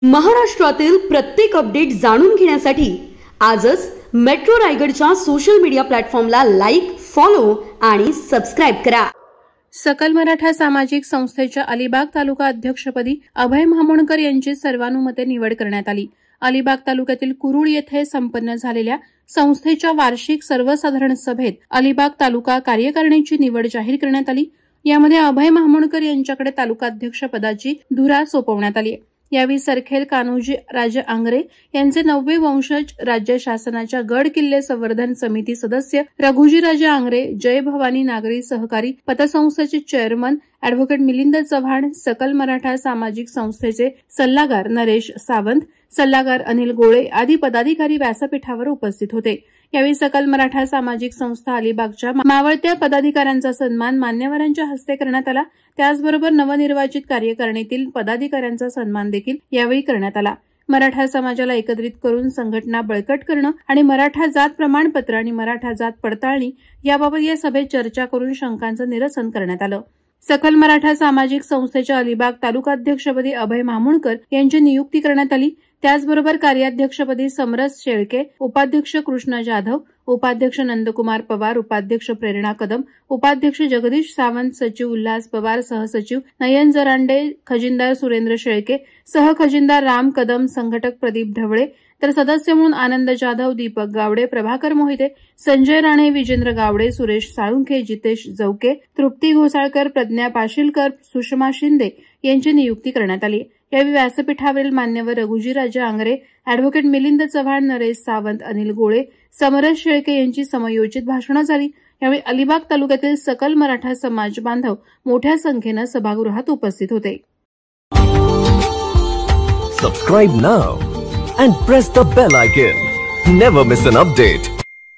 महाराष्ट्रातील प्रत्येक अपडेट जाणून घेण्यासाठी आजच मेट्रो रायगडच्या सोशल मीडिया प्लॅटफॉर्मला लाईक, फॉलो आणि सबस्क्राइब करा। सकल मराठा सामाजिक संस्थेच्या अलिबाग तालुका अध्यक्षपदी अभय म्हामुणकर यांची सर्वानुमते निवड करण्यात आली। अलिबाग तालुक्यातील कुरुळ येथे संपन्न झालेल्या संस्थेच्या वार्षिक सर्वसाधारण सभेत अलिबाग तालुका कार्यकारिणीची निवड जाहीर करण्यात आली। यामध्ये अभय म्हामुणकर यांच्याकडे तालुका अध्यक्ष पदाची धुरा सोपवण्यात आली। यावेळी सरखेल कान्होजी राजे आंग्रे यांचे 9वे वंशज, राज्य शासनाच्या गड किल्ले संवर्धन समिती सदस्य रघुजी राजे आंग्रे, जय भवानी नागरी सहकारी पतसंस्थेचे चेअरमन अॅडव्होकेट मिलिंद चव्हाण, सकल मराठा सामाजिक संस्थेचे सल्लागार नरेश सावंत, सल्लागार अनिल गोळे आदी पदाधिकारी व्यासपीठावर उपस्थित होते। यावेळी सकल मराठा सामाजिक संस्था अलिबागच्या मावळत्या पदाधिकाऱ्यांचा सन्मान मान्यवरांच्या हस्ते करण्यात आला। त्याचबरोबर नवनिर्वाचित कार्यकारिणीतील पदाधिकाऱ्यांचा सन्मान देखील यावेळी करण्यात आला। मराठा समाजाला एकत्रित करून संघटना बळकट करणं आणि मराठा जात प्रमाणपत्र आणि मराठा जात पडताळणी याबाबत या सभेत चर्चा करून शंकांचं निरसन करण्यात आलं। सकल मराठा सामाजिक संस्थेच्या अलिबाग तालुकाध्यक्षपदी अभय म्हामुणकर यांची नियुक्ती करण्यात आली। त्याचबरोबर कार्याध्यक्षपदी समरस शेळके, उपाध्यक्ष कृष्ण जाधव, उपाध्यक्ष नंदकुमार पवार, उपाध्यक्ष प्रेरणा कदम, उपाध्यक्ष जगदीश सावंत, सचिव उल्हास पवार, सहसचिव नयन जरांडे, खजिनदार सुरेंद्र शेळके, सहखजिनदार राम कदम, संघटक प्रदीप ढवळे, तर सदस्य म्हणून आनंद जाधव, दीपक गावडे, प्रभाकर मोहिते, संजय राणे, विजेंद्र गावडे, सुरेश साळुंखे, जितेश जवके, तृप्ती घोसाळकर, प्रज्ञा पाशीलकर, सुषमा शिंदे यांची नियुक्ती करण्यात आली। यावेळी व्यासपीठावरील मान्यवर रघुजी राजे आंग्रे, अॅडव्होकेट मिलिंद चव्हाण, नरेश सावंत, अनिल गोळे, समरस शेळके यांची समयोचित भाषणं झाली। यावेळी अलिबाग तालुक्यातील सकल मराठा समाज बांधव मोठ्या संख्येने सभागृहात उपस्थित होते। Subscribe now and press the bell icon. Never miss an update.